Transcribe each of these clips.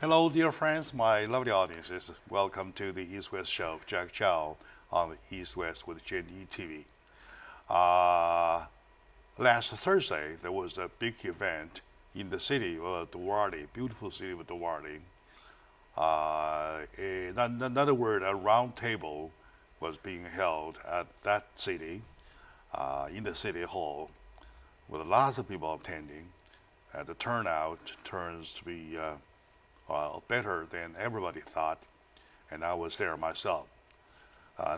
Hello, dear friends, my lovely audiences. Welcome to the East West Show. Jack Chow on the East West with Jenny TV. Uh, Last Thursday, there was a big event in the city of Duarte, beautiful city of Duarte. In other word, a round table was being held at that city, in the city hall, with lots of people attending. The turnout turns to be better than everybody thought, and I was there myself.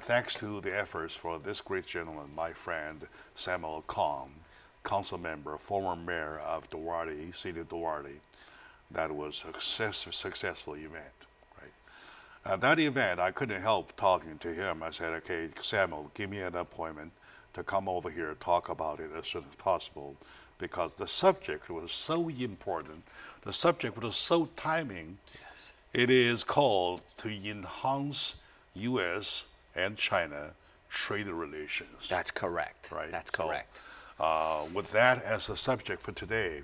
Thanks to the efforts for this great gentleman, my friend Samuel Kong, council member, former mayor of Duarte, city of Duarte, that was a successful event. Right. At that event, I couldn't help talking to him. I said, "Okay, Samuel, give me an appointment to come over here and talk about it as soon as possible, because the subject was so important. The subject was so timing. Yes. It is called to enhance U.S. and China trade relations." That's correct. Right. That's correct. With that as the subject for today,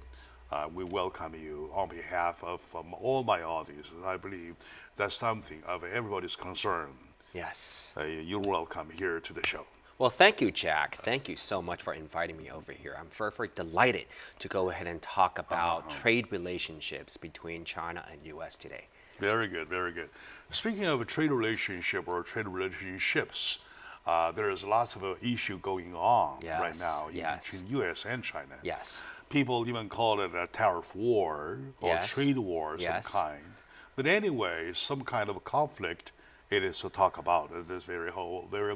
we welcome you on behalf of all my audiences. I believe that's something of everybody's concern. Yes. You're welcome here to the show. Well, thank you, Jack. Thank you so much for inviting me over here. I'm very, very delighted to go ahead and talk about trade relationships between China and U.S. today. Very good, very good. Speaking of a trade relationship or trade relationships, there is lots of issue going on right Yes, now yes. between U.S. and China. Yes. People even call it a tariff war or Yes. trade war of Yes. some kind. But anyway, some kind of conflict it is to talk about at this very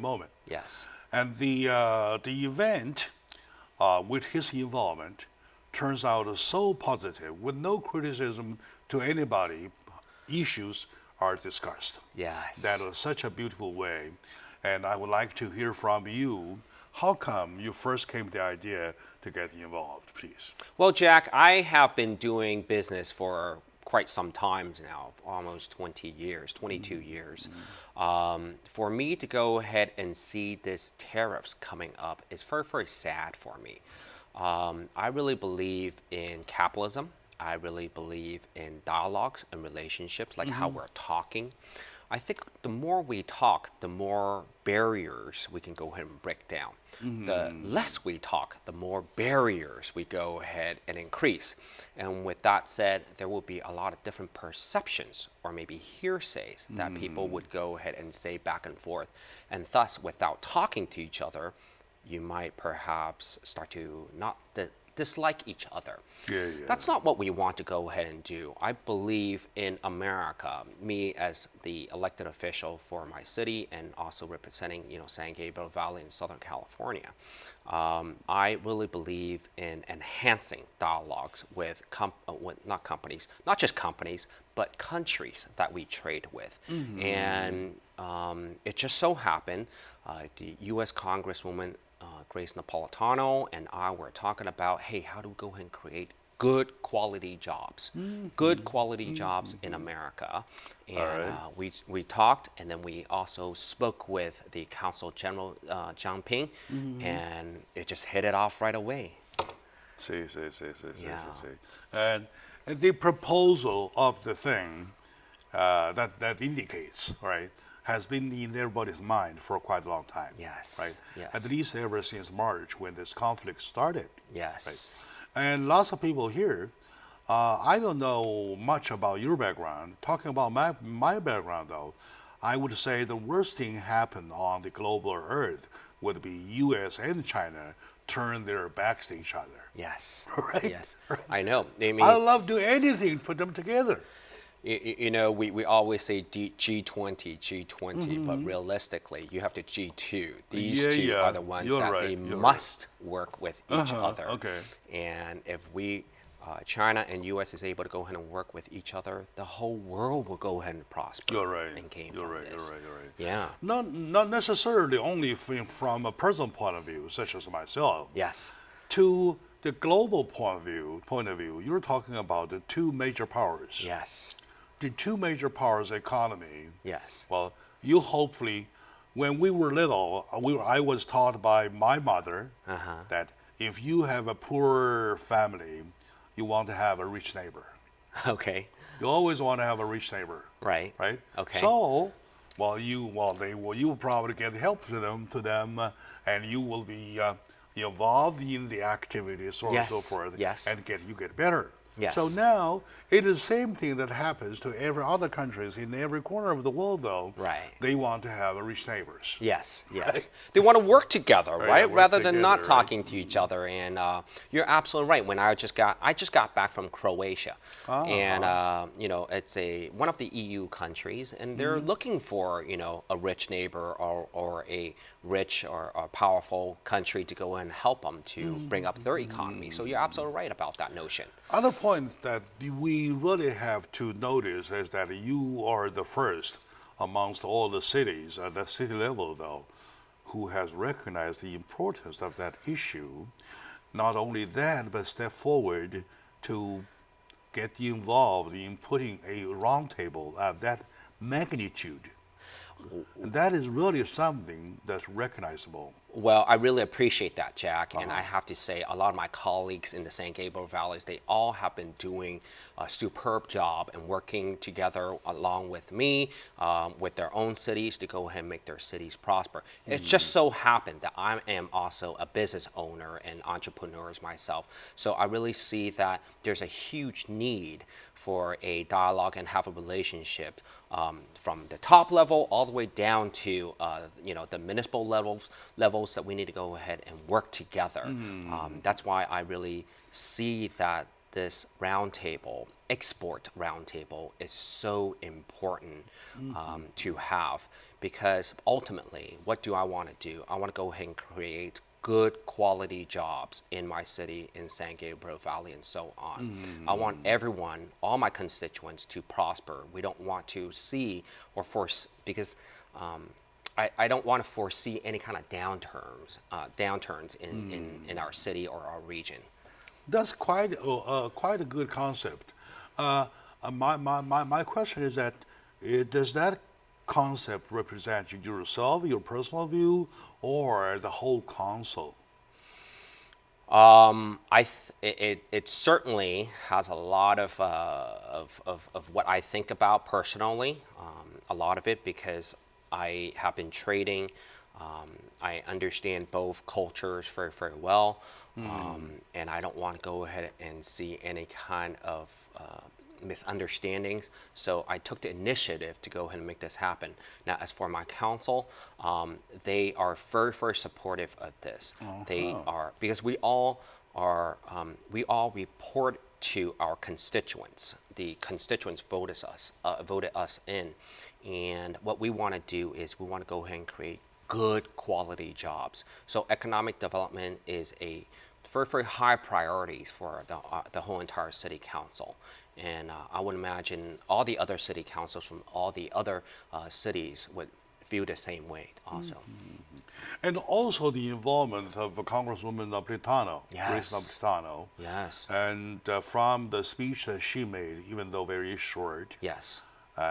moment. Yes. And the event, with his involvement, turns out so positive, with no criticism to anybody. Issues are discussed. Yes. That is such a beautiful way. And I would like to hear from you. How come you first came to the idea to get involved, please? Well, Jack, I have been doing business for quite some times now, almost 20 years, 22 years. For me to go ahead and see these tariffs coming up is very, very sad for me. I really believe in capitalism. I really believe in dialogues and relationships, like how we're talking. I think the more we talk, the more barriers we can go ahead and break down. The less we talk, the more barriers we go ahead and increase. And with that said, there will be a lot of different perceptions or maybe hearsays that people would go ahead and say back and forth. And thus, without talking to each other, you might perhaps start to not dislike each other. Yeah. That's not what we want to go ahead and do. I believe in America, me as the elected official for my city and also representing, San Gabriel Valley in Southern California. I really believe in enhancing dialogues with not companies, not just companies, but countries that we trade with. And it just so happened, the U.S. Congresswoman Grace Napolitano and I were talking about, hey, how do we go ahead and create good quality jobs, good quality jobs in America? And we talked, and then we also spoke with the Consul General Zhang Ping, and it just hit it off right away. See. Yeah. And the proposal of the thing that indicates, right, has been in everybody's mind for quite a long time. Yes. Right? Yes. At least ever since March when this conflict started. Yes. Right? And lots of people here, I don't know much about your background. Talking about my background, though, I would say the worst thing happened on the global earth would be U.S. and China turn their backs to each other. Yes. Right? Yes. I know. I mean, I love to do anything to put them together. We always say G20, but realistically, you have to G2. These two are the ones You're that right, they you're must work with each other. Okay. And if China and U.S. is able to go ahead and work with each other, the whole world will go ahead and prosper. You're right. And gain You're from right. this. You're right. Yeah. Not necessarily only from a personal point of view, such as myself. Yes. To the global point of view, you're talking about the two major powers. Yes. The two major powers economy. Yes. Well, you hopefully, when we were little, I was taught by my mother that if you have a poor family, you want to have a rich neighbor. Okay. You always want to have a rich neighbor, Right. right? Okay. So, you will probably get help to them, and you will be involved in the activities, so on and so Yes, forth, yes. and you get better. Yes. So now it is the same thing that happens to every other countries in every corner of the world, though. Right. They want to have rich neighbors. Yes, yes. Right? They want to work together, Right, right? work Rather than not together, right? talking to each other. And you're absolutely right. When I just got back from Croatia, and it's one of the EU countries, and they're looking for a rich neighbor or a rich or a powerful country to go and help them to bring up their economy. So you're absolutely right about that notion. Other point that we really have to notice is that you are the first amongst all the cities at the city level, though, who has recognized the importance of that issue. Not only that, but step forward to get involved in putting a roundtable of that magnitude. And that is really something that's recognizable. Well, I really appreciate that, Jack. And I have to say, a lot of my colleagues in the San Gabriel Valleys, they all have been doing a superb job and working together along with me, with their own cities to go ahead and make their cities prosper. It just so happened that I am also a business owner and entrepreneur myself. So I really see that there's a huge need for a dialogue and have a relationship from the top level all the way down to the municipal levels that we need to go ahead and work together. That's why I really see that this roundtable, export roundtable, is so important to have, because ultimately, what do I want to do? I want to go ahead and create good quality jobs in my city, in San Gabriel Valley, and so on. I want everyone, all my constituents, to prosper. We don't want to see or force, because I don't want to foresee any kind of downturns in our city or our region. That's quite a good concept. My question is that does that concept represent yourself, your personal view, or the whole council? It certainly has a lot of what I think about personally. A lot of it because I have been trading. I understand both cultures very, very well. And I don't want to go ahead and see any kind of misunderstandings. So I took the initiative to go ahead and make this happen. Now, as for my council, they are very, very supportive of this. They are, because we all report to our constituents. The constituents voted us in. And what we want to do is we want to go ahead and create good quality jobs. So economic development is a very, very high priority for the whole entire city council. And I would imagine all the other city councils from all the other cities would feel the same way also. And also the involvement of Congresswoman Napolitano, Grace Yes. Napolitano. Yes. And from the speech that she made, even though very short, Yes.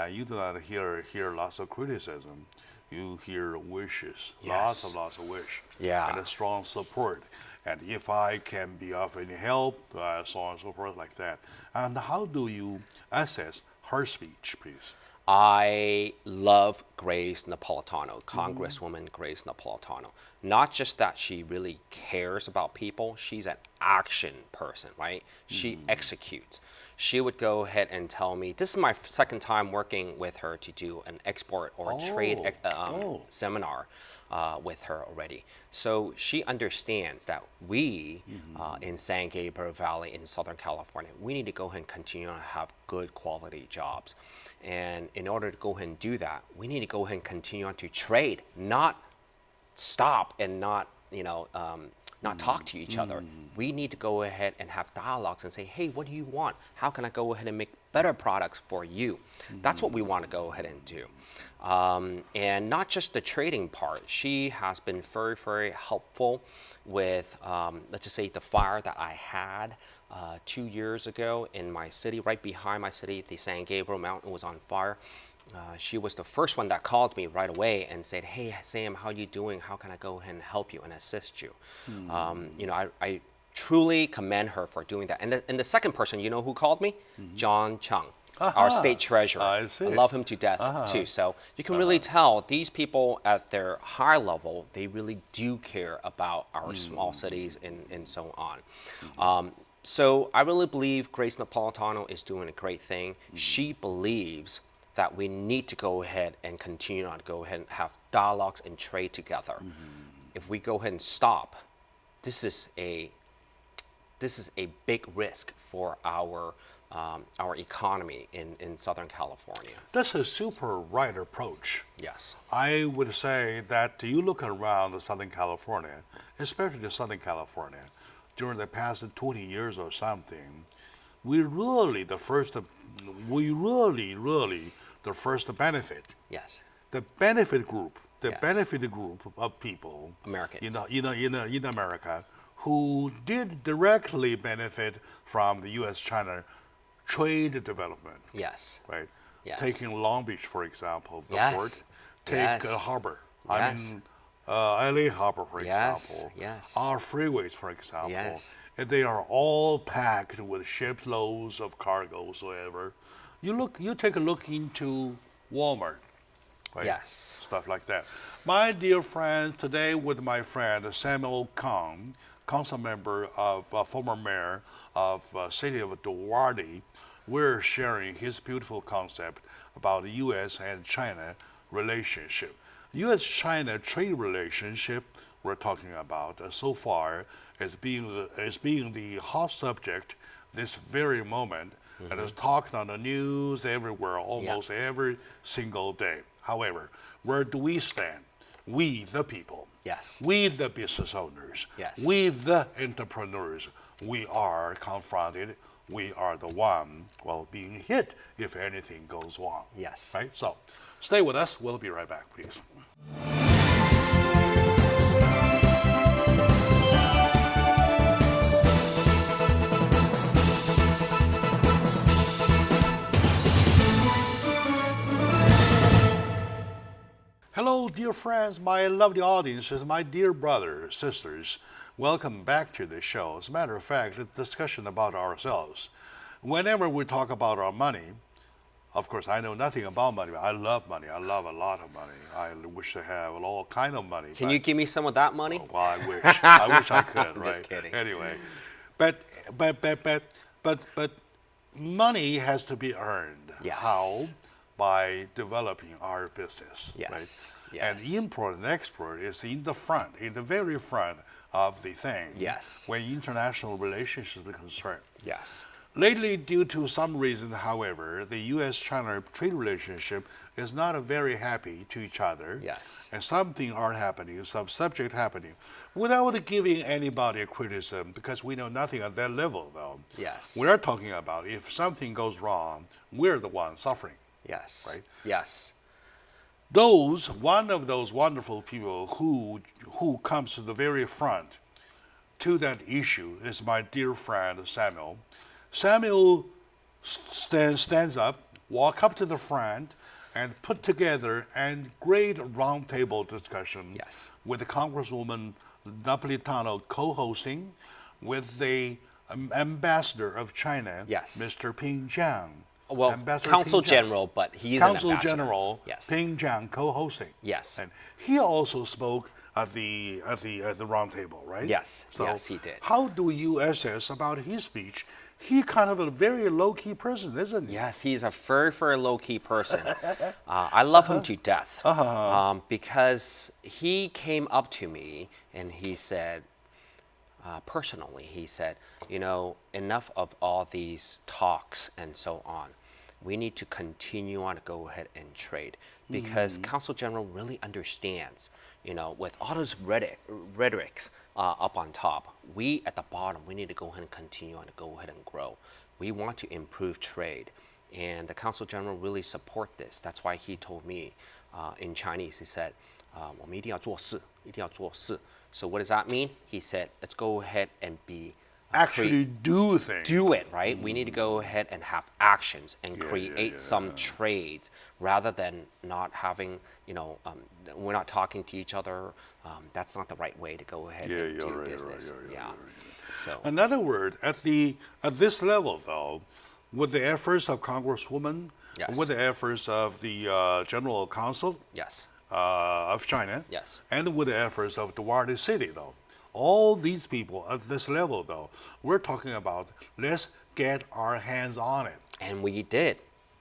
you do not hear lots of criticism. You hear wishes, Yes. lots of wish, Yeah. and a strong support. And if I can be of any help, so on and so forth, like that. And how do you assess her speech, please? I love Grace Napolitano, Congresswoman Grace Napolitano. Not just that she really cares about people, she's an action person, right? She executes. She would go ahead and tell me, this is my second time working with her to do an export or trade seminar with her already. So she understands that we in San Gabriel Valley in Southern California, we need to go ahead and continue to have good quality jobs. And in order to go ahead and do that, we need to go ahead and continue on to trade, not stop and not talk to each other. We need to go ahead and have dialogues and say, hey, what do you want? How can I go ahead and make better products for you? That's what we want to go ahead and do. And not just the trading part. She has been very, very helpful with, let's just say, the fire that I had 2 years ago in my city, right behind my city. The San Gabriel Mountain was on fire. She was the first one that called me right away and said, hey, Sam, how are you doing? How can I go ahead and help you and assist you? I truly commend her for doing that. And the second person, you know who called me? John Chung. our state treasurer. I see. love him to death too. So you can really tell these people at their high level, they really do care about our small cities and so on. So I really believe Grace Napolitano is doing a great thing. She believes that we need to go ahead and continue on, go ahead and have dialogues and trade together. If we go ahead and stop, this is a big risk for our economy in Southern California. That's a super right approach. Yes. I would say that you look around Southern California, especially Southern California, during the past 20 years or something, we really the first benefit. Yes. The benefit group, benefited group of people, Americans. in America, who did directly benefit from the U.S.-China trade development. Yes. Right. Yes. Taking Long Beach, for example, the Yes. port. Take Yes. harbor. Yes. I mean, LA Harbor, for Yes. example. Yes. Our freeways, for example. Yes. And they are all packed with shiploads of cargo whatsoever. You take a look into Walmart. Right? Yes. Stuff like that. My dear friend, today with my friend Samuel Kong, council member of former mayor of city of Duarte, we're sharing his beautiful concept about the U.S. and China relationship. U.S.-China trade relationship we're talking about so far as being the hot subject this very moment, and is talked on the news everywhere, almost every single day. However, where do we stand? We, the people. Yes. We, the business owners. Yes. We, the entrepreneurs. We are confronted. We are the one, being hit if anything goes wrong. Yes. Right? So, stay with us. We'll be right back, please. Hello, dear friends, my lovely audiences, my dear brothers, sisters. Welcome back to the show. As a matter of fact, it's a discussion about ourselves. Whenever we talk about our money, of course, I know nothing about money, but I love money. I love a lot of money. I wish to have all kind of money. Can you give me some of that money? Oh, well, I wish. I wish I could, right? Just kidding. Anyway, but money has to be earned. Yes. How? By developing our business. Yes. Right? Yes. And import and export is in the front, in the very front of the thing. Yes. When international relationships are concerned. Yes. Lately, due to some reason, however, the U.S.-China trade relationship is not very happy to each other. Yes. And something are happening, some subject happening, without giving anybody a criticism, because we know nothing at that level, though. Yes. We're talking about if something goes wrong, we're the ones suffering. Yes. Right? Yes. One of those wonderful people who comes to the very front to that issue is my dear friend Samuel. Samuel stands up, walk up to the front, and put together a great roundtable discussion Yes. with the Congresswoman Napolitano co-hosting, with the ambassador of China, Yes. Mr. Ping Jiang. Well, Ambassador Council Ping Jiang. General, but he's an Council ambassador. General Yes. Ping Jiang co-hosting. Yes. And he also spoke at the roundtable, right? Yes. So Yes, he did. How do you assess about his speech? He kind of a very low-key person, isn't he? Yes, he's a very, very low-key person. I love him to death because he came up to me and he said, personally, he said, enough of all these talks and so on. We need to continue on to go ahead and trade because Council General really understands, with all those rhetorics up on top, we at the bottom, we need to go ahead and continue on to go ahead and grow. We want to improve trade. And the Council General really support this. That's why he told me in Chinese, he said, 我们一定要做事，一定要做事. So what does that mean? He said, let's go ahead and Actually do things. do it, right? We need to go ahead and have actions and create some trades rather than not having, we're not talking to each other. That's not the right way to go ahead and do business. So in other words, at this level, though, with the efforts of Congresswoman, Yes. with the efforts of the General Counsel Yes. of China, Yes. and with the efforts of Duarte City, though. All these people at this level, though, we're talking about let's get our hands on it, And we did.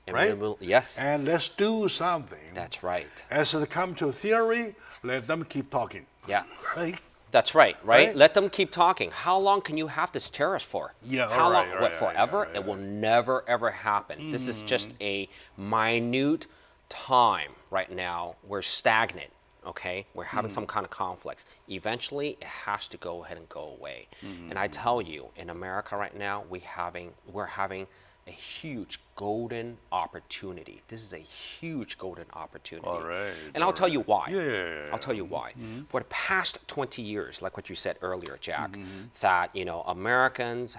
And right? we will, yes. And let's do something. That's right. As it comes to theory, let them keep talking. Yeah. Right? That's right, right? Right? Let them keep talking. How long can you have this tariff for? Yeah, How all long? right, What, right, forever? yeah, It will never, ever happen. This is just a minute time right now. We're stagnant, okay? We're having some kind of conflicts. Eventually, it has to go ahead and go away. And I tell you, in America right now, we're having a huge golden opportunity. This is a huge golden opportunity. All right, And I'll tell you why. Yeah. I'll tell you why. For the past 20 years, like what you said earlier, Jack, that Americans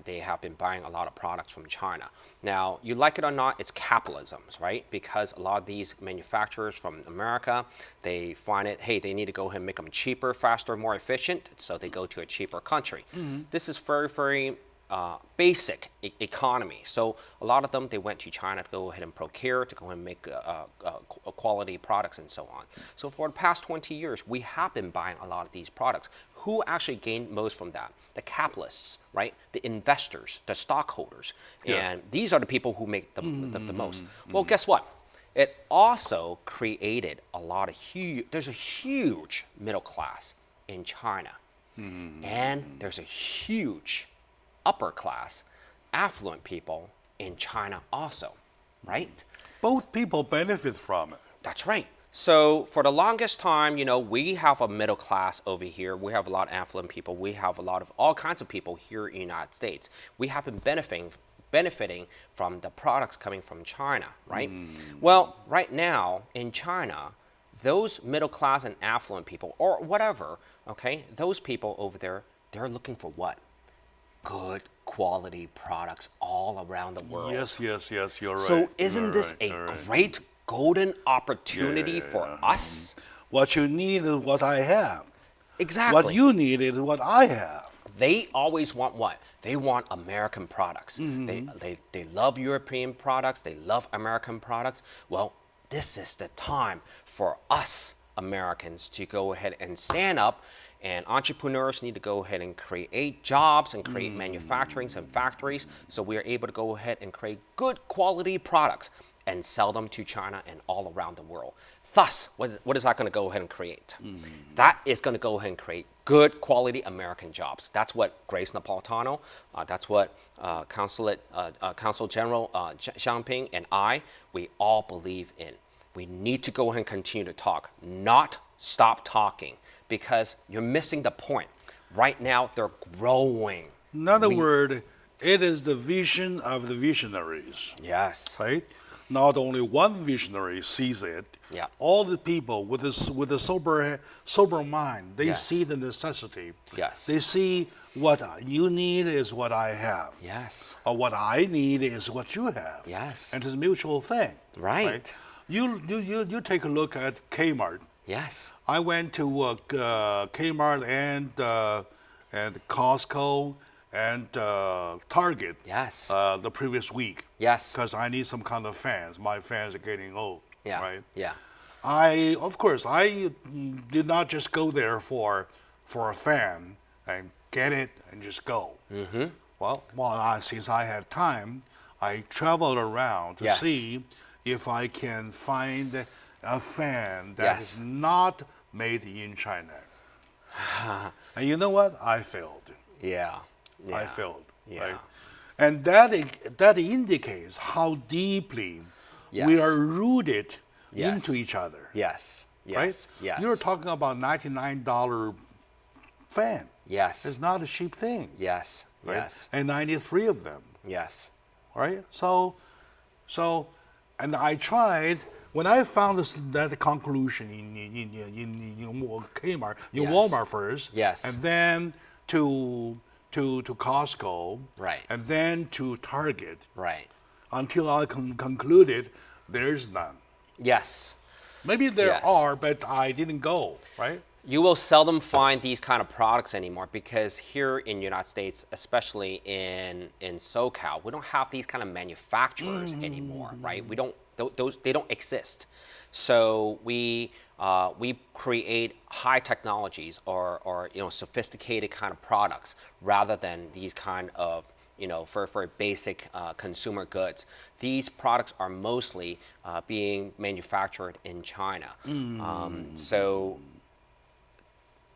they have been buying a lot of products from China. Now, you like it or not, it's capitalism, right? Because a lot of these manufacturers from America, they find it, hey, they need to go ahead and make them cheaper, faster, more efficient, so they go to a cheaper country. This is very, very basic economy. So a lot of them, they went to China to go ahead and procure, to go ahead and make quality products and so on. So for the past 20 years, we have been buying a lot of these products. Who actually gained most from that? The capitalists, right? The investors, the stockholders. Yeah. And these are the people who make the most. Well, guess what? It also created a lot of there's a huge middle class in China. And there's a huge upper class, affluent people in China also, right? Both people benefit from it. That's right. So for the longest time, we have a middle class over here. We have a lot of affluent people. We have a lot of all kinds of people here in the United States. We have been benefiting from the products coming from China, right? Well, right now in China, those middle class and affluent people, or whatever, okay, those people over there, they're looking for what? Good quality products all around the world. Yes, you're right. So isn't You're this right, a you're right. great golden opportunity for us? What you need is what I have. Exactly. What you need is what I have. They always want what? They want American products. They love European products. They love American products. Well, this is the time for us Americans to go ahead and stand up, and entrepreneurs need to go ahead and create jobs and create manufacturings and factories, so we are able to go ahead and create good quality products and sell them to China and all around the world. Thus, what is that going to go ahead and create? That is going to go ahead and create good quality American jobs. That's what Grace Napolitano, that's what Consul General Zhang Ping and we all believe in. We need to go ahead and continue to talk, not stop talking, because you're missing the point. Right now, they're growing. In other words, it is the vision of the visionaries. Yes. Right? Not only one visionary sees it. Yeah. All the people with a sober mind, they Yes. see the necessity. Yes. They see what you need is what I have. Yes. Or what I need is what you have. Yes. And it's a mutual thing. Right. You take a look at Kmart. Yes. I went to Kmart and Costco and Target. Yes. The previous week. Yes. Because I need some kind of fans. My fans are getting old. Yeah. Right. Yeah. Of course, I did not just go there for a fan and get it and just go. Mm-hmm. Well, since I had time, I traveled around to Yes. see if I can find a fan that Yes. is not made in China. And you know what? I failed. Yeah. Yeah. I failed. Yeah. Right? And that indicates how deeply we Yes. are rooted Yes. into each other. Yes. Yes. Right? Yes. You're talking about $99 fan. Yes. It's not a cheap thing. Yes. Right? Yes. And 93 of them. Yes. Right? So, and I tried. When I found that conclusion in Kmart, in Yes. Walmart first, Yes. and then to Costco, Right. and then to Target, Right. until I concluded there's none. Yes. Maybe there Yes. are, but I didn't go. Right? You will seldom find these kind of products anymore because here in the United States, especially in SoCal, we don't have these kind of manufacturers anymore, right? We don't those they don't exist. So we create high technologies or sophisticated kind of products rather than these kind of for basic consumer goods. These products are mostly being manufactured in China. So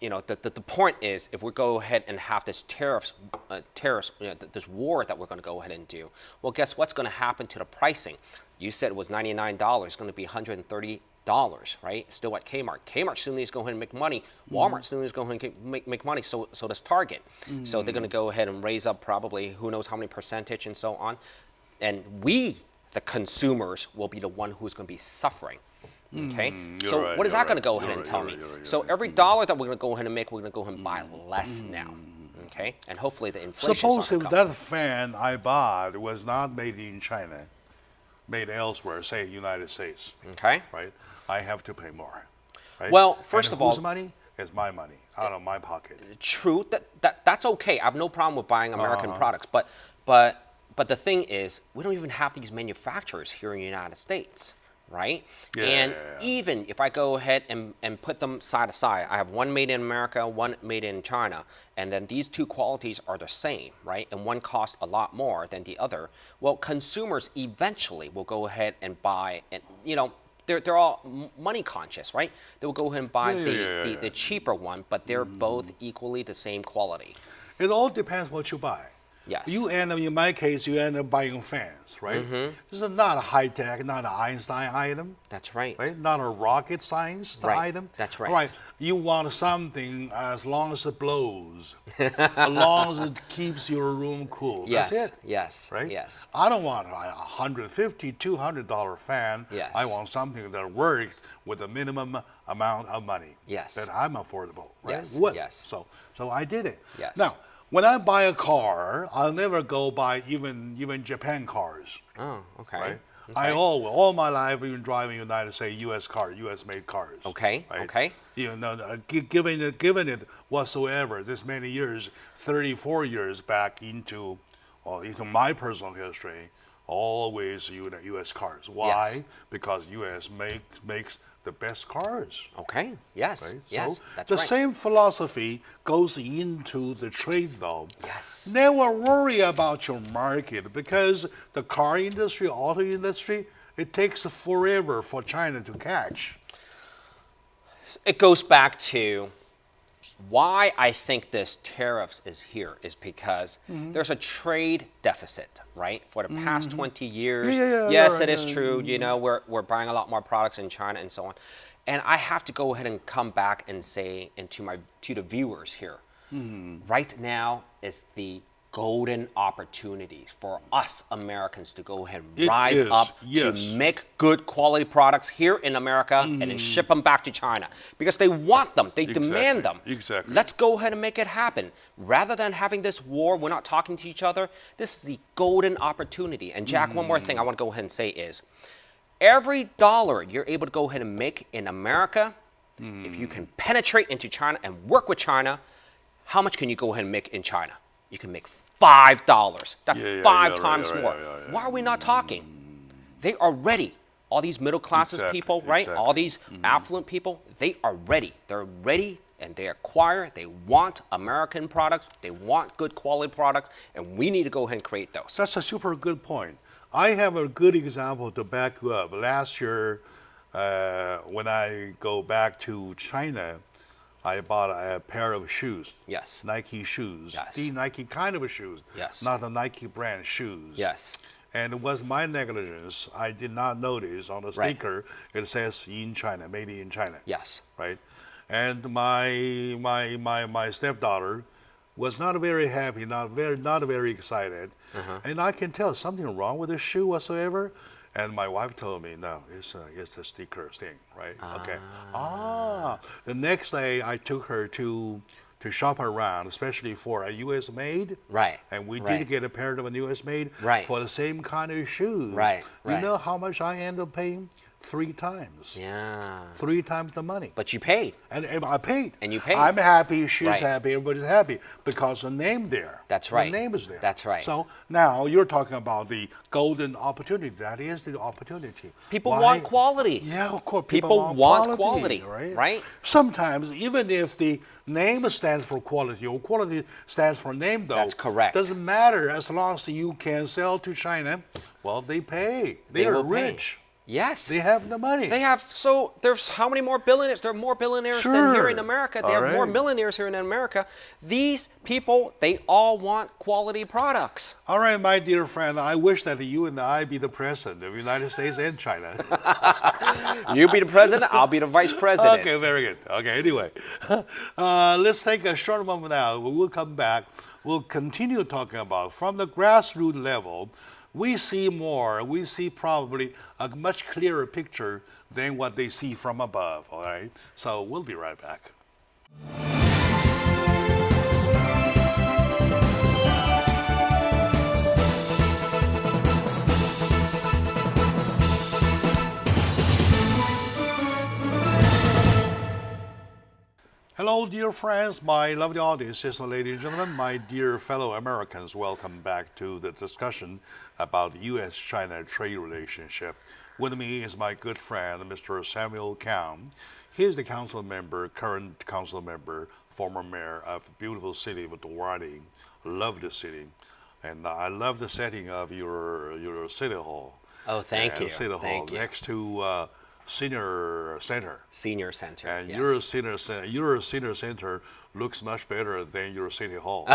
the point is, if we go ahead and have this tariffs, this war that we're going to go ahead and do, well, guess what's going to happen to the pricing? You said it was $99. It's going to be $130, right? Still at Kmart. Kmart soon is going to make money. Walmart soon is going to make money. So does Target. So they're going to go ahead and raise up probably who knows how many percentage and so on. And we, the consumers, will be the one who's going to be suffering. Okay, so right, what is that going to go you're ahead and right, tell you're me? right, you're So right. every dollar that we're going to go ahead and make, we're going to go ahead and buy less now. Okay, and hopefully the inflation. Suppose if that fan I bought was not made in China, made elsewhere, say United States, Okay. right? I have to pay more. Right? Well, first And of all- whose money? It's my money out of my pocket. True. That's okay. I have no problem with buying American products, but the thing is, we don't even have these manufacturers here in the United States. Right? And even if I go ahead and put them side to side, I have one made in America, one made in China, and then these two qualities are the same, right? And one costs a lot more than the other. Well, consumers eventually will go ahead and buy, and they're all money conscious, right? They will go ahead and buy the cheaper one, but they're both equally the same quality. It all depends what you buy. Yes. In my case, you end up buying fans, right? This is not a high tech, not an Einstein item. That's right. Right? Not a rocket science item. That's right. Right. You want something as long as it blows, as long as it keeps your room cool. Yes. That's it. Yes. Right? Yes. I don't want a $150, $200 fan. Yes. I want something that works with a minimum amount of money. Yes. That I'm affordable. Right? Yes, With. yes. So I did it. Yes. Now, when I buy a car, I'll never go buy even Japan cars. Oh, okay. Right? Okay. All my life, I've been driving United States, U.S. made cars. Okay. Right? Okay. Given it whatsoever, this many years, 34 years back into my personal history, always U.S. cars. Why? Yes. Because U.S. makes the best cars. Okay. Yes. Right? Yes. So That's the right. same philosophy goes into the trade, though. Yes. Never worry about your market because the car industry, auto industry, it takes forever for China to catch. It goes back to why I think this tariffs is here is because there's a trade deficit, right? For the past 20 years, yes, right, it is true. We're buying a lot more products in China and so on. And I have to go ahead and come back and say, and to the viewers here, right now is the golden opportunity for us Americans to go ahead and rise up to make good quality products here in America and then ship them back to China because they want them, they demand them. Exactly. Let's go ahead and make it happen. Rather than having this war, we're not talking to each other. This is the golden opportunity. And Jack, one more thing I want to go ahead and say is, every dollar you're able to go ahead and make in America, if you can penetrate into China and work with China, how much can you go ahead and make in China? You can make $5. That's five times more. Why are we not talking? They are ready. All these middle classes people, right? All these affluent people, they are ready. They're ready and they acquire, they want American products, they want good quality products, and we need to go ahead and create those. That's a super good point. I have a good example to back you up. Last year, when I go back to China, I bought a pair of shoes. Yes. Nike shoes. Yes. The Nike kind of shoes. Yes. Not the Nike brand shoes. Yes. And it was my negligence. I did not notice on the Right. sticker it says in China, made in China. Yes. Right. And my stepdaughter was not very happy, not very excited. And I can tell something wrong with the shoe whatsoever. And my wife told me, no, it's a sticker thing, right? Okay. The next day I took her to shop around, especially for a U.S. made. Right. And we Right. did get a pair of a U.S. made Right. for the same kind of shoes. Right. You know how much I ended up paying? 3 times. Yeah. 3 times the money. But you paid. And I paid. And you paid. I'm happy, she's Right. happy, everybody's happy because the name there. That's right. The name is there. That's right. So now you're talking about the golden opportunity. That is the opportunity. People Why? want quality. Yeah, of course. People want quality, right? Sometimes, even if the name stands for quality or quality stands for name, though, That's correct. doesn't matter as long as you can sell to China. Well, they pay. They are will pay. rich. Yes. They have the money. They have, so there's how many more billionaires? There are more billionaires than here in America. They All have more right. millionaires here in America. These people, they all want quality products. All right, my dear friend, I wish that you and I be the president of the United States and China. You be the president, I'll be the vice president. Okay, very good. Okay, anyway, let's take a short moment now. We will come back. We'll continue talking about from the grassroots level. We see more. We see probably a much clearer picture than what they see from above. All right. So we'll be right back. Hello, dear friends, my lovely audience, yes, ladies and gentlemen, my dear fellow Americans. Welcome back to the discussion about U.S.-China trade relationship. With me is my good friend, Mr. Samuel Kang. He is the council member, current council member, former mayor of a beautiful city of Duarte. Love the city, and I love the setting of your city hall. Oh, thank you. City hall Thank you. next to senior center. Senior center. And yes. your senior center looks much better than your city hall.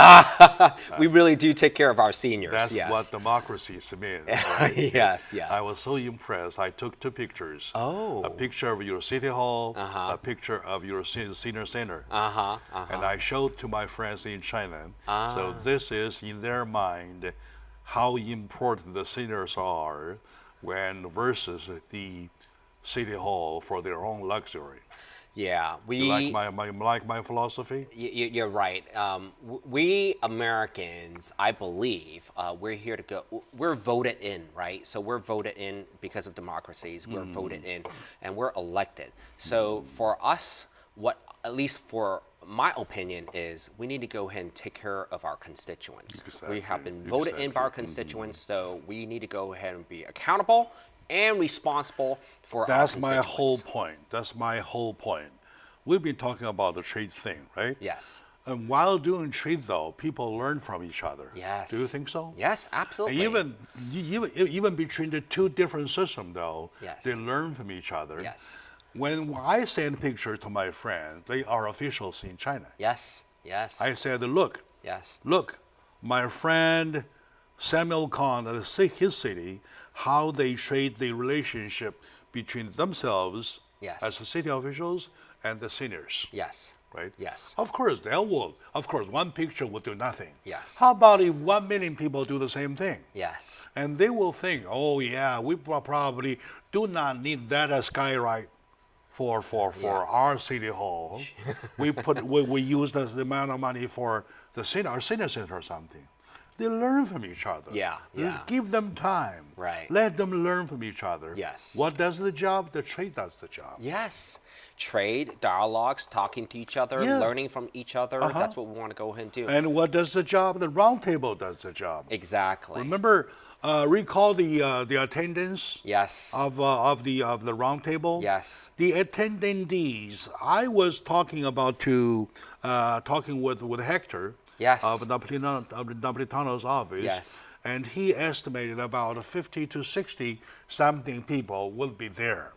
We really do take care of our seniors. That's yes. what democracy means. Right? Yes, yes. I was so impressed. I took 2 pictures. Oh. A picture of your city hall, a picture of your senior center. And I showed to my friends in China. So this is in their mind how important the seniors are when versus the city hall for their own luxury. Yeah, You like my philosophy? You're right. We Americans, I believe, we're here to go. We're voted in, right? So we're voted in because of democracies. We're voted in, and we're elected. So for us, what at least for my opinion is, we need to go ahead and take care of our constituents. Exactly. We have been voted in by our constituents, so we need to go ahead and be accountable and responsible for our That's constituents. my whole point. That's my whole point. We've been talking about the trade thing, right? Yes. And while doing trade, though, people learn from each other. Yes. Do you think so? Yes, absolutely. Even between the 2 different systems, though, Yes. they learn from each other. Yes. When I send pictures to my friends, they are officials in China. Yes. Yes. I said, look, yes. my friend Samuel Khan at his city, how they trade the relationship between themselves Yes. as the city officials and the seniors. Yes. Right? Yes. Of course, of course, one picture will do nothing. Yes. How about if 1 million people do the same thing? Yes. And they will think, oh yeah, we probably do not need that skyride for our city hall. we use the amount of money for our senior center or something. They learn from each other. Yeah, yeah. Give them time. Right. Let them learn from each other. Yes. What does the job? The trade does the job. Yes. Trade, dialogues, talking to each other, Yeah. learning from each other. That's what we want to go ahead and do. And what does the job? The round table does the job. Exactly. Remember, recall the attendance Yes. of the round table. Yes. The attendees. I was talking with Hector. Yes. Of Napolitano's office. Yes. And he estimated about 50 to 60 something people will be there.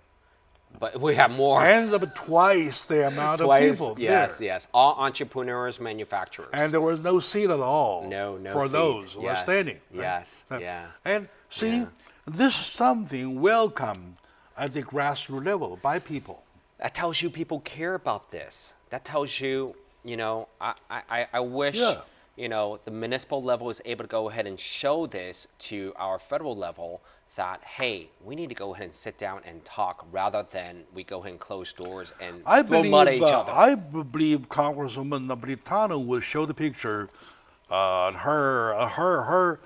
But we have more. Ends up twice the amount of people Yes, there. yes. All entrepreneurs, manufacturers. And there was no seat at all no for seat. those who were Yes, standing. right? Yes, yeah. And see, this is something welcome at the grassroots level by people. That tells you people care about this. That tells you, I wish, Yeah. The municipal level is able to go ahead and show this to our federal level that, hey, we need to go ahead and sit down and talk rather than we go ahead and close doors and throw mud at each other. I believe Congresswoman Napolitano will show the picture her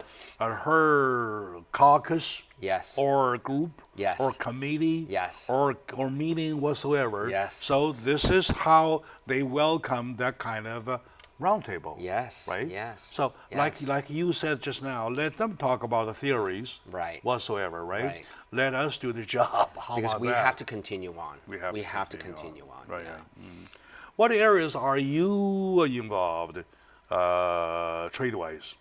caucus Yes. or group Yes. or committee Yes. or meeting whatsoever. Yes. So this is how they welcome that kind of roundtable. Yes. Right. Yes. So Yes. like you said just now, let them talk about the theories. Right. Whatsoever. Right. Right. Let us do the job. How Because about we that? have to continue on. We have to continue on. Right. Yeah. Yeah. What areas are you involved trade-wise?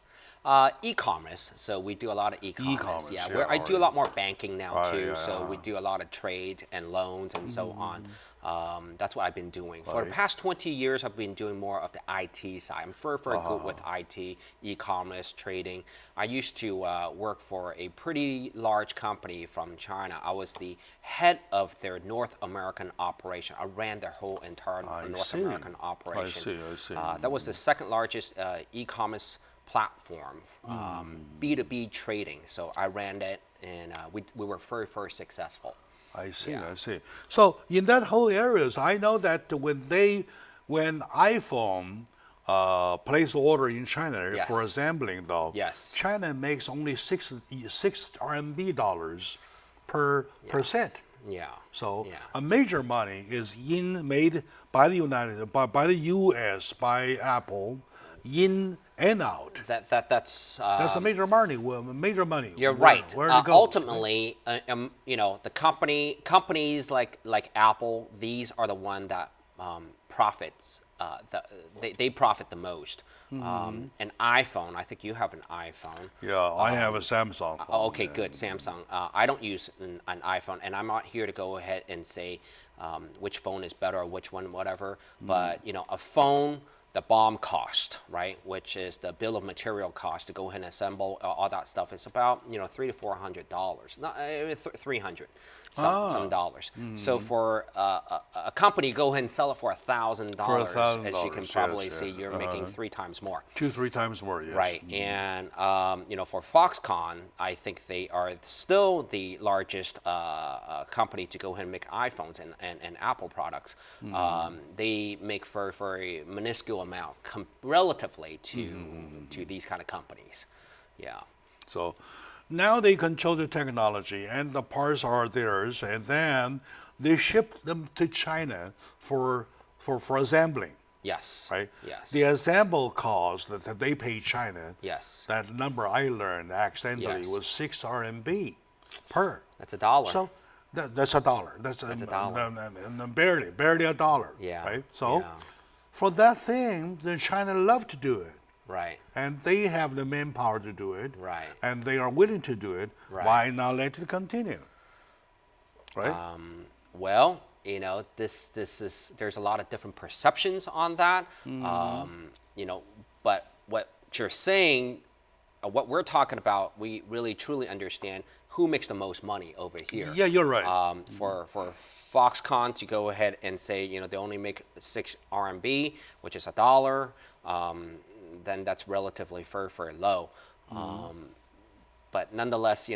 E-commerce. So we do a lot of e-commerce. E-commerce, Yeah, yeah, where I do a alright. lot more banking now too. yeah, So we do a lot of trade and loans and so on. That's what I've been doing for the Right. past 20 years. I've been doing more of the IT side. I'm very good with IT, e-commerce, trading. I used to work for a pretty large company from China. I was the head of their North American operation. I ran their whole entire North see. American operation. I see. That was the second largest e-commerce platform, B2B trading. So I ran it, and we were very successful. I see. Yeah. I see. So in that whole areas, I know that when iPhone place order in China Yes. for assembling, though, Yes. China makes only six RMB dollars per set. Yeah. So Yeah. a major money is made by the by the U.S. by Apple, in and out. That's That's the major money. Major money. You're Where- right. Where it goes. Ultimately, the companies like Apple, these are the one that profits. They profit the most. An iPhone. I think you have an iPhone. Yeah, I have a Samsung phone. Oh, okay, good. Samsung. I don't use an iPhone, and I'm not here to go ahead and say which phone is better or which one, whatever. But a phone, the BOM cost, right, which is the bill of material cost to go ahead and assemble all that stuff, is about $300 to $400, not 300 some dollars. So for a company, go ahead and sell it for $1,000. As you can $1,000, probably yes, see, yeah. you're making 3 times more. 2-3 times more. Yes. Right, and for Foxconn, I think they are still the largest company to go ahead and make iPhones and Apple products. They make for a minuscule amount relatively to these kind of companies. Yeah. So now they control the technology, and the parts are theirs, and then they ship them to China for assembling. Yes. Right. Yes. The assemble cost that they pay China. Yes. That number I learned accidentally Yes. was 6 RMB per. That's $1. So that's a dollar. That's a dollar. And barely a dollar. Yeah. Right. So Yeah. for that thing, then China love to do it. Right. And they have the manpower to do it. Right. And they are willing to do it. Right. Why not let it continue? Right. Well, there's a lot of different perceptions on that. But what you're saying, what we're talking about, we really truly understand who makes the most money over here. Yeah, you're right. For Foxconn to go ahead and say, they only make 6 RMB, which is $1, then that's relatively very low. But nonetheless,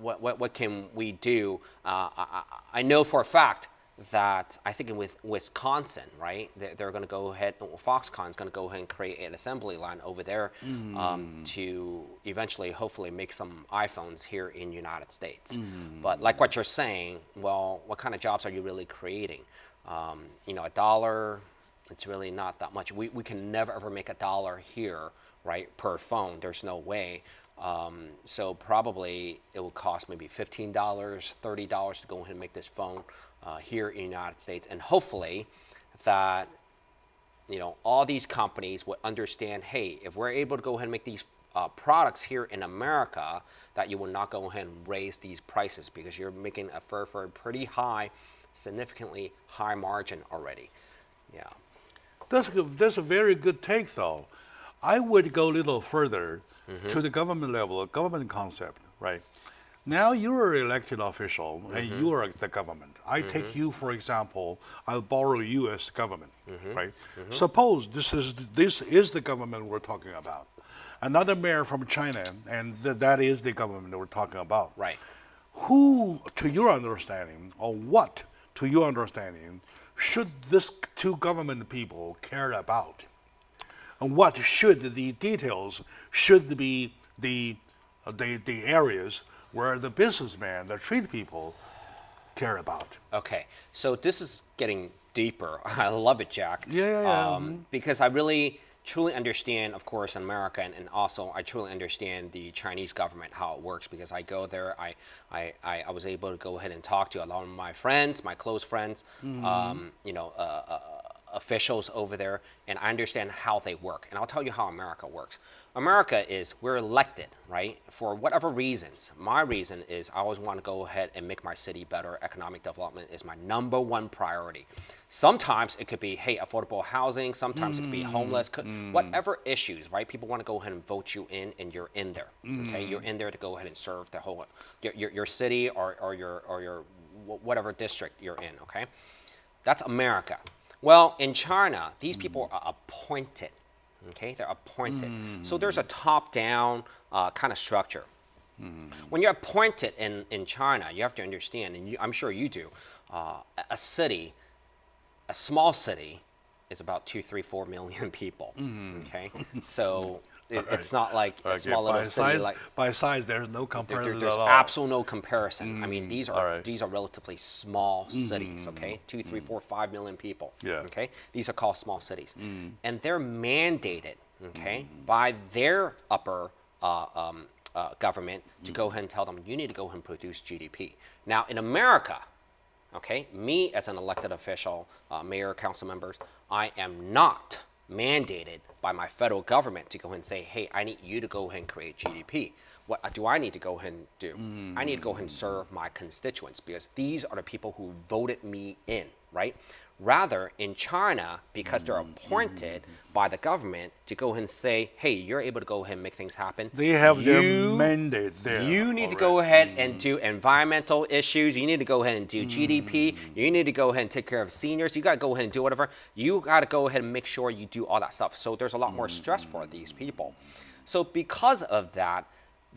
what can we do? I know for a fact that I think with Wisconsin, right, they're going to go ahead, Foxconn is going to go ahead and create an assembly line over there to eventually, hopefully, make some iPhones here in the United States. But like what you're saying, well, what kind of jobs are you really creating? $1, it's really not that much. We can never ever make $1 here, right, per phone. There's no way. So probably it will cost maybe $15, $30 to go ahead and make this phone here in the United States. And hopefully that, all these companies would understand, hey, if we're able to go ahead and make these products here in America, that you will not go ahead and raise these prices because you're making a for a pretty high, significantly high margin already. Yeah. That's a very good take, though. I would go a little further to the government level, government concept, right? Now you're an elected official and you are the government. I take you, for example, I'll borrow you as the government, right? Suppose this is the government we're talking about. Another mayor from China, and that is the government that we're talking about. Right. Who, to your understanding, or what, to your understanding, should this two government people care about? and what should the details should be the areas where the businessman, the trade people, care about. Okay, so this is getting deeper. I love it, Jack. Yeah. Because I really truly understand, of course, in America, and also I truly understand the Chinese government, how it works, because I go there, I was able to go ahead and talk to a lot of my friends, my close friends, officials over there, and I understand how they work. And I'll tell you how America works. America is, we're elected, right? For whatever reasons. My reason is I always want to go ahead and make my city better. Economic development is my #1 priority. Sometimes it could be, hey, affordable housing. Sometimes it could be homeless, whatever issues, right? People want to go ahead and vote you in, and you're in there, okay? You're in there to go ahead and serve the whole, your city or your whatever district you're in, okay? That's America. Well, in China, these people are appointed. Okay, they're appointed. So there's a top-down kind of structure. When you're appointed in China, you have to understand, and I'm sure you do, a city, a small city, is about 2, 3, 4 million people. Okay, so it's not like a small little city. By size, there's no comparison there's at all. absolutely no comparison. I mean, these are relatively small cities. Okay, 2, 3, 4, 5 million people. Yeah. Okay, these are called small cities, and they're mandated, okay, by their upper government to go ahead and tell them you need to go ahead and produce GDP. Now in America, okay, me as an elected official, mayor, council members, I am not mandated by my federal government to go ahead and say, hey, I need you to go ahead and create GDP. What do I need to go ahead and do? I need to go ahead and serve my constituents, because these are the people who voted me in, right? Rather, in China, because they're appointed by the government to go ahead and say, hey, you're able to go ahead and make things happen. They have their mandate there. You need to go ahead and do environmental issues. You need to go ahead and do GDP. You need to go ahead and take care of seniors. You got to go ahead and do whatever. You got to go ahead and make sure you do all that stuff. So there's a lot more stress for these people. So because of that,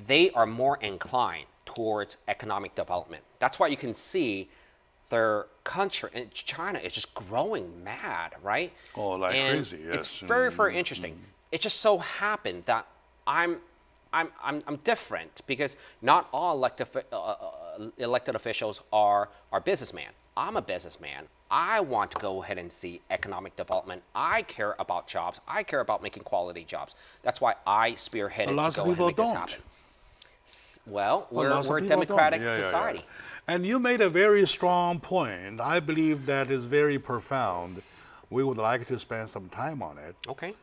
they are more inclined towards economic development. That's why you can see their country, and China is just growing mad, right? Oh, like crazy, yes. It's very, very interesting. It just so happened that I'm different, because not all elected officials are businessmen. I'm a businessman. I want to go ahead and see economic development. I care about jobs. I care about making quality jobs. That's why I spearheaded to go ahead and make this happen. Well, we're a democratic society. And you made a very strong point. I believe that is very profound. We would like to spend some time on it. Okay.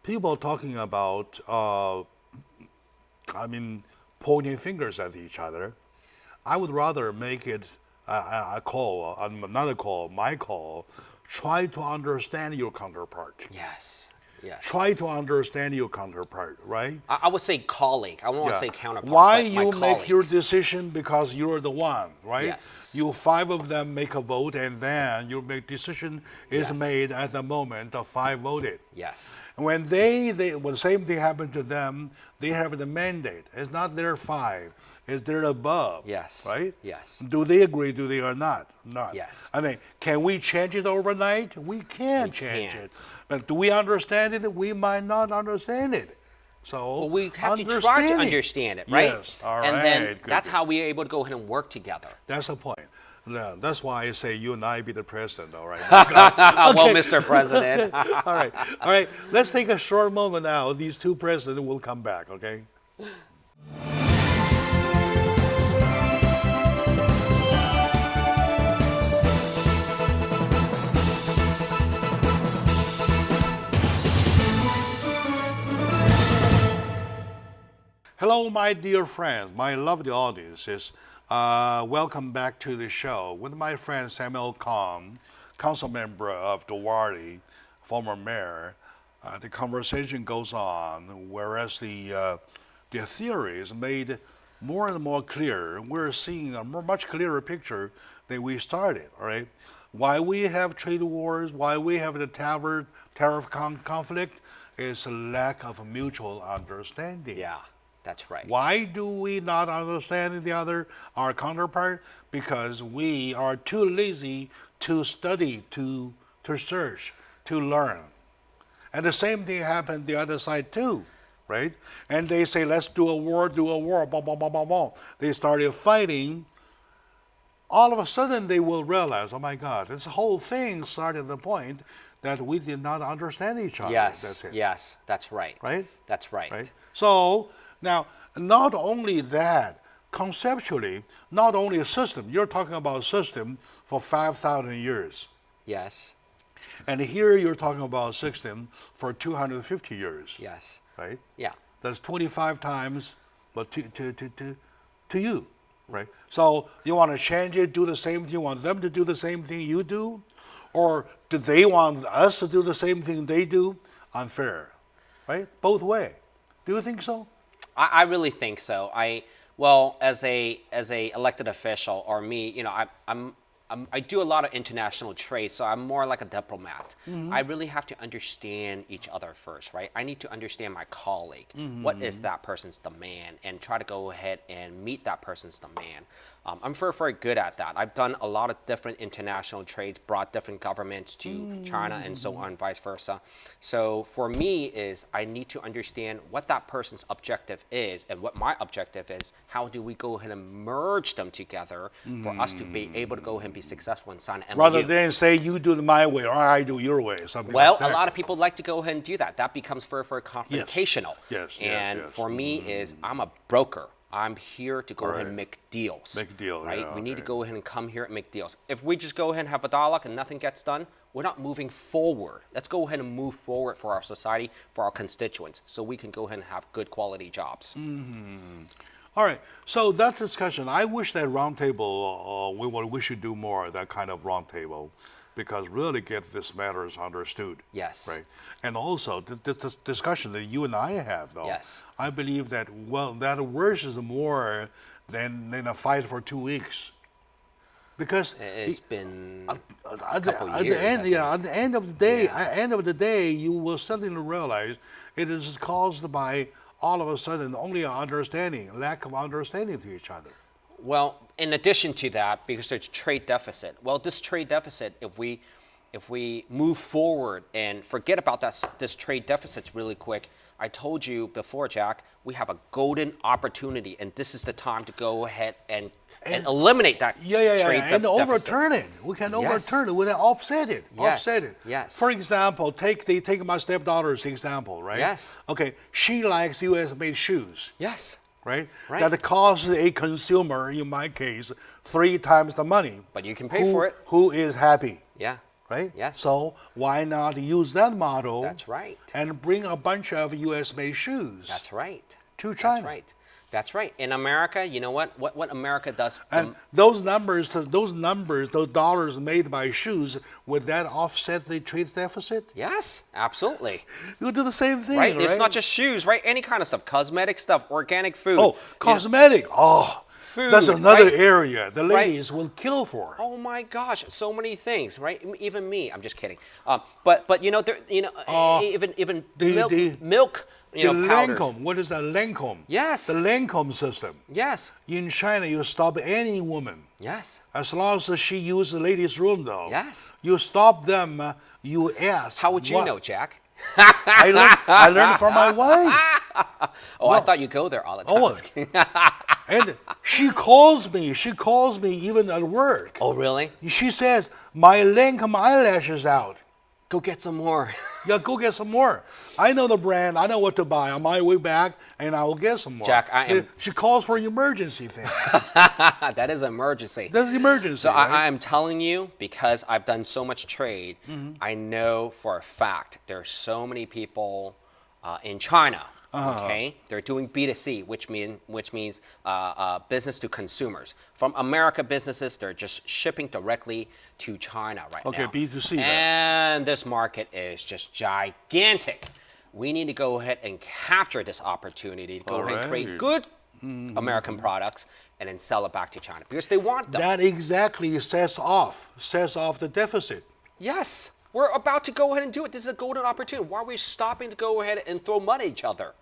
People talking about, pointing fingers at each other. I would rather make it a call, another call, my call. Try to understand your counterpart. Yes. Yes. Try to understand your counterpart, right? I would say colleague. I don't want to say counterpart. Why you make your decision? Because you're the one, right? Yes. You 5 of them make a vote, and then your decision is made at the moment of 5 voted. Yes. When when the same thing happened to them, they have the mandate. It's not their 5. It's their above. Yes. Right? Yes. Do they agree? Do they or not? Not. Yes. I mean, can we change it overnight? We can't change it. But do we understand it? We might not understand it. So we have to try to understand it, right? Yes. All right. And then that's how we're able to go ahead and work together. That's the point. Yeah, that's why I say you and I be the president, all right? Well, Mr. President. All right. All right. Let's take a short moment now. These 2 presidents will come back, okay? Hello, my dear friends, my lovely audiences. Welcome back to the show with my friend Samuel Kong, council member of Duarte, former mayor. The conversation goes on, whereas the theory is made more and more clear. We're seeing a much clearer picture than we started, all right? Why we have trade wars, why we have the tariff conflict is a lack of mutual understanding. Yeah. That's right. Why do we not understand our counterpart? Because we are too lazy to study, to search, to learn. And the same thing happened the other side too, right? And they say, let's do a war, boom, boom, boom, boom, boom. They started fighting. All of a sudden, they will realize, oh my God, this whole thing started at the point that we did not understand each other. Yes, That's it. yes, that's right. Right? That's right. Right? So now, not only that, conceptually, not only a system, you're talking about a system for 5,000 years. Yes, And here you're talking about a system for 250 years. yes, Right? yeah. That's 25 times but to you, right? So you want to change it, do the same thing, you want them to do the same thing you do? Or do they want us to do the same thing they do? Unfair, right? Both way. Do you think so? I really think so. Well, as a elected official, or me, you know, I do a lot of international trade, so I'm more like a diplomat. I really have to understand each other first, right? I need to understand my colleague. What is that person's demand, and try to go ahead and meet that person's demand. I'm very, very good at that. I've done a lot of different international trades, brought different governments to China and so on, vice versa. So for me is I need to understand what that person's objective is and what my objective is. How do we go ahead and merge them together for us to be able to go ahead and be successful and sign an MOU? Rather than say you do it my way or I do your way, something Well, like that. a lot of people like to go ahead and do that. That becomes very, very confrontational. Yes, and yes. for me is I'm a broker. I'm here to go ahead and make deals. Make deals, right? yeah, We need to okay. go ahead and come here and make deals. If we just go ahead and have a dialogue and nothing gets done, we're not moving forward. Let's go ahead and move forward for our society, for our constituents, so we can go ahead and have good quality jobs. All right. So that discussion, I wish that roundtable, we should do more of that kind of roundtable, because really get this matters understood. Yes. Right. And also the discussion that you and I have, though. Yes. I believe that that worse is more than a fight for 2 weeks, because It's been a at couple the years. end, I yeah, think. at the end of the day, Yeah. you will suddenly realize it is caused by all of a sudden only lack of understanding to each other. Well, in addition to that, because there's trade deficit. Well, this trade deficit, if we move forward and forget about this trade deficit really quick, I told you before, Jack, we have a golden opportunity, and this is the time to go ahead and eliminate that trade and deficit. overturn it. We can overturn it. We can offset it. Yes, Offset it. yes. For example, take my stepdaughter's example, right? Yes. Okay, she likes U.S.-made shoes. Yes. Right? Right. That costs a consumer, in my case, 3 times the money. But you can pay for it. Who is happy, Yeah. right? Yes. So why not use that model? That's right. And bring a bunch of U.S.-made shoes. That's right. To China. That's right. That's right. In America, you know what? What America does. And those dollars made by shoes, would that offset the trade deficit? Yes, absolutely. You do the same thing, Right? right? It's not just shoes, right? Any kind of stuff, cosmetic stuff, organic food. Oh, cosmetic. Food, That's another right? area the Right. ladies will kill for. Oh my gosh, so many things, right? Even me. I'm just kidding. But you know, even milk, you know, the powders. Lancome. What is that Lancome? Yes. The Lancome system. Yes. In China, you stop any woman. Yes. As long as she uses the ladies' room, though. Yes. You stop them, you ask. How would you what? know, Jack? I learned from my wife. Oh, I thought you go there all the time. Oh, and she calls me even at work. Oh, really? She says, my Lancome eyelashes out. Go get some more. Yeah, go get some more. I know the brand. I know what to buy. On my way back, and I will get some more. Jack, She calls for emergency thing. That is an emergency. That's emergency. So right? I am telling you, because I've done so much trade, I know for a fact there are so many people in China. Okay, they're doing B2C, which means business to consumers. From America businesses, they're just shipping directly to China right now. Okay, B2C. And this market is just gigantic. We need to go ahead and capture this opportunity to go ahead and create good American products and then sell it back to China because they want them. That exactly sets off the deficit. Yes. We're about to go ahead and do it. This is a golden opportunity. Why are we stopping to go ahead and throw money at each other?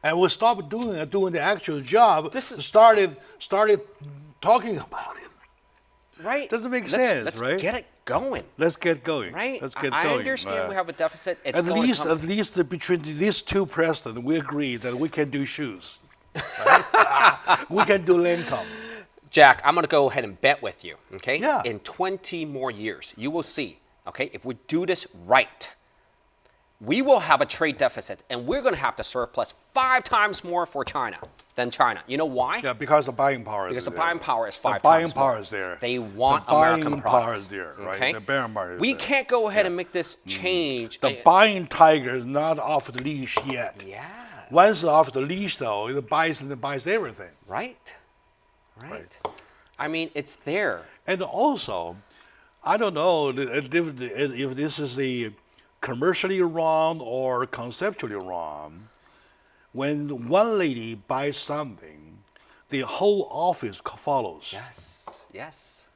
And we stopped doing the actual job. This is- started talking about it. Right. Doesn't make Let's- sense, let's right? get it going. Let's get going. Right. Let's get I going. understand we have a deficit. It's At going least, to come. at least between these two presidents, we agree that we can do shoes. Right? We can do Lancome. Jack, I'm going to go ahead and bet with you, okay? Yeah. In 20 more years, you will see, okay, if we do this right, we will have a trade deficit, and we're going to have to surplus 5 times more for China than China. You know why? Yeah, because the buying power is Because the there. buying power is 5 The buying times power more. is there. They want the buying American power products. is there, right? Okay? The buying power is We there. can't go ahead and make this change. The buying tiger is not off the leash yet. Yes. Once it's off the leash, though, it buys everything. Right. I mean, it's there. And also, I don't know if this is the commercially wrong or conceptually wrong. When one lady buys something, the whole office follows. Yes.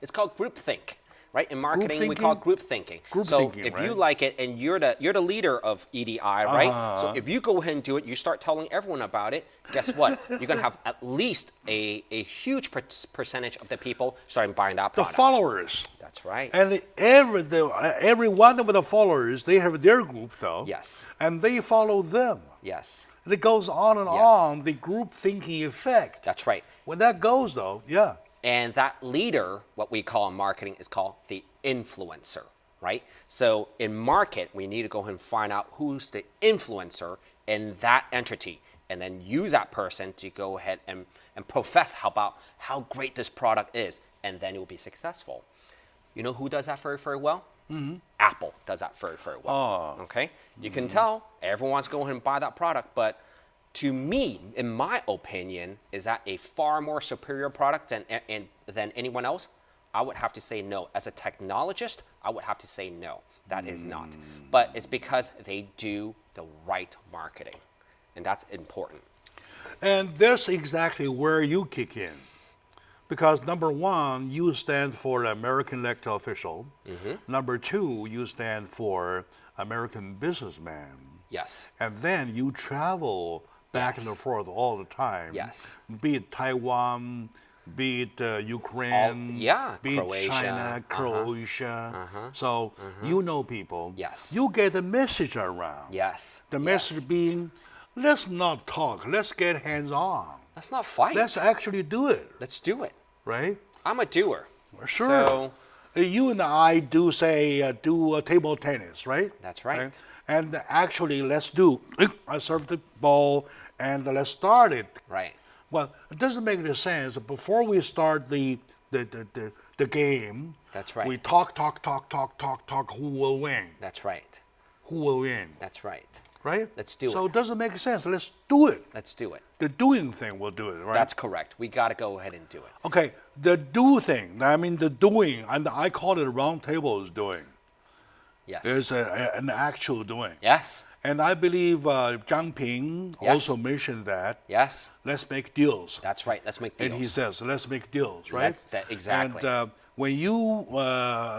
It's called groupthink, right? In marketing, we call it group thinking. Group so thinking, if right? you like it and you're the leader of EDI, right? So if you go ahead and do it, you start telling everyone about it. Guess what? You're gonna have at least a huge percentage of the people starting buying that The product. followers. That's right. And every one of the followers, they have their group, though. Yes. And they follow them. Yes. And it goes on and on, the group thinking effect. That's right. When that goes, though, yeah. And that leader, what we call in marketing, is called the influencer, right? So in market, we need to go ahead and find out who's the influencer in that entity, and then use that person to go ahead and profess about how great this product is, and then it will be successful. You know who does that very, very well? Apple does that very, very well. Okay? You can tell everyone wants to go ahead and buy that product, but to me, in my opinion, is that a far more superior product than anyone else? I would have to say no. As a technologist, I would have to say no. That is not. But it's because they do the right marketing, and that's important. And that's exactly where you kick in. Because number one, you stand for American elected official. Number two, you stand for American businessman. Yes. And then you travel back Yes. and forth all the time. Yes. Be it Taiwan, be it Ukraine, be Croatia. it China, Croatia. So you know people. Yes. You get the message around. Yes. The message being, let's not talk, let's get hands on. Let's not fight. Let's actually do it, Let's do it. right? I'm a doer. Sure. So You and I do table tennis, right? That's right. And actually, let's do. I serve the ball, and let's start it. right. Well, it doesn't make any sense. Before we start the game, That's right. we talk. Who will win? That's right. Who will win? That's right. Right? Let's do So it. it doesn't make sense. Let's do it. Let's do it. The doing thing will do it, right? That's correct. We got to go ahead and do it. Okay, the do thing. I mean, the doing, and I call it round tables doing. Yes. There's an actual doing. Yes. And I believe Zhang Ping Yes. also mentioned that. Yes. Let's make deals. That's right. Let's make deals. And he says, let's make deals, right? Exactly. And when you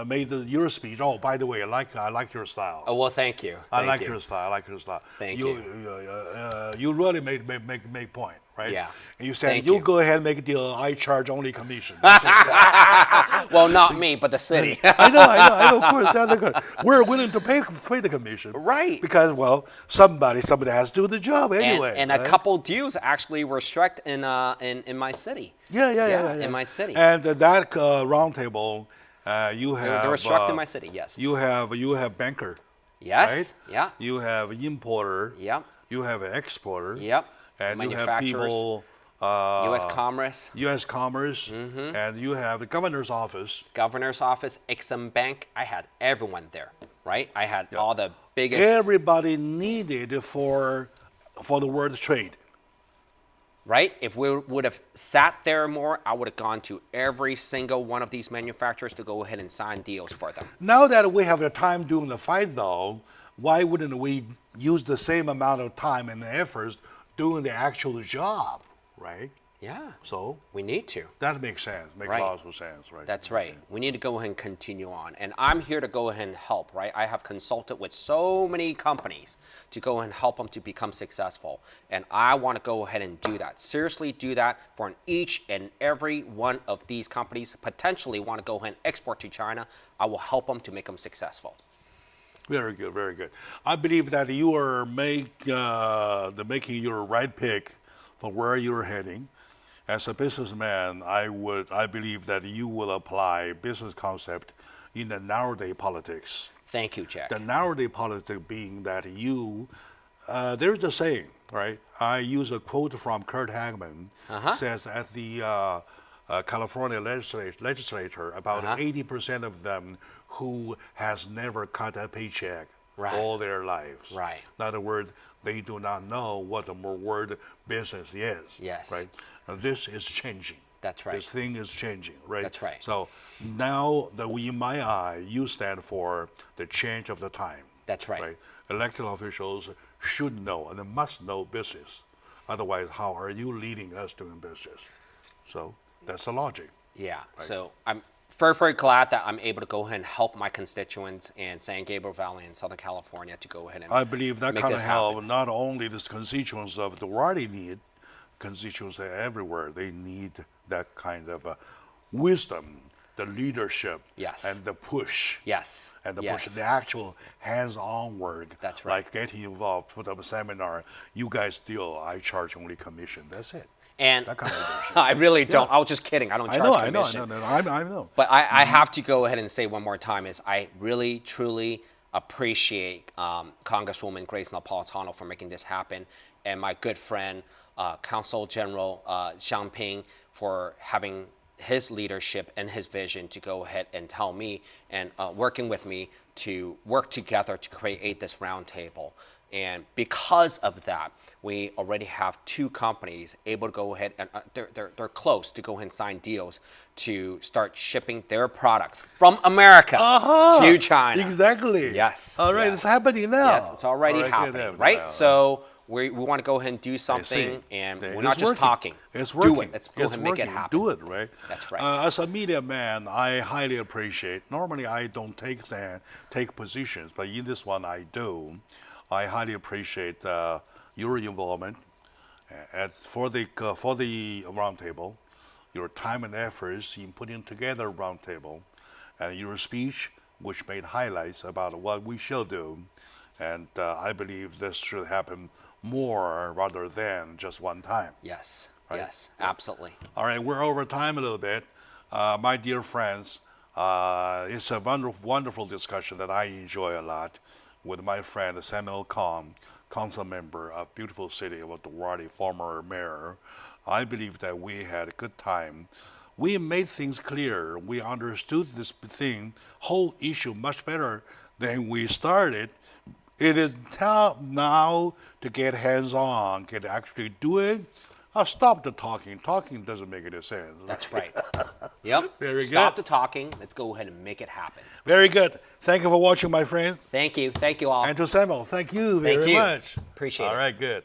made your speech, oh, by the way, I like your style. Oh, well, thank you. I like you. your style. I like your style. Thank you. You really make point, right? Yeah. And you said, Thank you you. go ahead and make a deal. I charge only commission. That's it. Well, not me, but the city. I know, of course. That's good. We're willing to pay the commission. Right. Because, well, somebody has to do the job anyway. And right? a couple deals actually were struck in my city. Yeah. In my city. And that roundtable, you have. They were struck in my city. Yes. You have banker. Yes. Right? Yeah. You have importer. Yep. You have exporter. Yep. And you have Manufacturers. people. U.S. Commerce. U.S. Commerce. And you have the governor's office. Governor's office, Exim Bank. I had everyone there, right? I had all the biggest. Everybody needed for the word trade. Right? If we would have sat there more, I would have gone to every single one of these manufacturers to go ahead and sign deals for them. Now that we have the time doing the fight, though, why wouldn't we use the same amount of time and efforts doing the actual job, right? Yeah. So We need to. that makes sense. Makes Right. lots of sense, right? That's right. We need to go ahead and continue on. And I'm here to go ahead and help, right? I have consulted with so many companies to go ahead and help them to become successful. And I want to go ahead and do that. Seriously do that for each and every one of these companies potentially want to go ahead and export to China. I will help them to make them successful. Very good, very good. I believe that you are making your right pick for where you're heading. As a businessman, I believe that you will apply business concept in the nowadays politics. Thank you, Jack. The nowadays politics being that there's a saying, right? I use a quote from Kurt Hagman, says at the California legislature, about 80% of them who has never cut a paycheck all their lives. Right. In other words, they do not know what the word business is. Yes. Right. And this is changing. That's right. This thing is changing, right? That's right. So now, in my eye, you stand for the change of the time. That's right. Elected officials should know and must know business. Otherwise, how are you leading us doing business? So that's the logic. Yeah. So I'm very, very glad that I'm able to go ahead and help my constituents in San Gabriel Valley in Southern California to go ahead and I believe that make kind of this help happen. not only the constituents of the Wadi need, constituents everywhere, they need that kind of wisdom, the leadership, Yes. and the push. Yes. And the Yes. push, the actual hands-on work. That's right. Like getting involved, put up a seminar. You guys deal, I charge only commission. That's it. And That kind of leadership. I really don't. I was just kidding. I don't charge commission. I know. But I have to go ahead and say one more time is I really, truly appreciate Congresswoman Grace Napolitano for making this happen, and my good friend, Counsel General Xiang Ping, for having his leadership and his vision to go ahead and tell me and working with me to work together to create this roundtable. And because of that, we already have 2 companies able to go ahead and they're close to go ahead and sign deals to start shipping their products from America to China. Exactly. Yes. All right, yes. it's happening now. Yes, it's already happening, right? Now. So we want to go ahead and do something, and we're not just talking. It's working. Do it. Let's go ahead and make it happen. Do it, right? That's right. As a media man, I highly appreciate. Normally, I don't take positions, but in this one, I do. I highly appreciate your involvement for the roundtable, your time and efforts in putting together a roundtable, and your speech, which made highlights about what we shall do. And I believe this should happen more rather than just one time. Yes. Right? Yes. Absolutely. All right, we're over time a little bit. My dear friends, it's a wonderful discussion that I enjoy a lot with my friend Samuel Kong, council member of beautiful city of Wadi, former mayor. I believe that we had a good time. We made things clear. We understood this whole issue much better than we started. It is time now to get hands-on, get actually do it. Stop the talking. Talking doesn't make any sense. That's right. Yep. Very good. Stop the talking. Let's go ahead and make it happen. Very good. Thank you for watching, my friends. Thank you. Thank you all. And to Samuel, thank you very much. Appreciate it. All right, good.